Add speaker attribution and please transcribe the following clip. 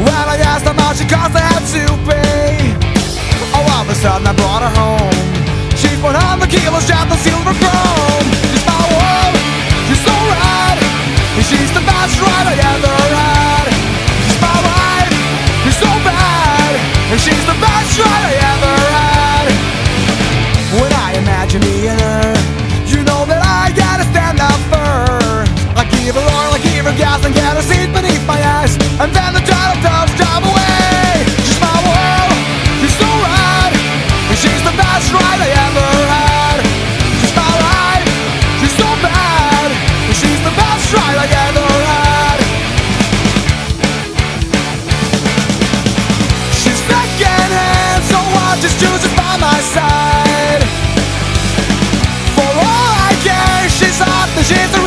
Speaker 1: When I asked how much it cost, I had to pay. Oh, all of a sudden I brought her home. She's 100 kilos, jacked in silver chrome. She's my world, she's so rad, and she's the best ride I ever had. She's my life, she's so bad, and she's the best ride I ever had. When I imagine me and her, you know that I gotta stand up for her. I give her oil, I give her gas, and get her seat beneath my ass, and then the turtle doves drive away. She's my world, she's so rad, and she's the best ride I ever had. She's my life, she's so bad, and she's the best ride I ever had. She's second hand, so I just choose her by my side. For all I care, she's hot and she's the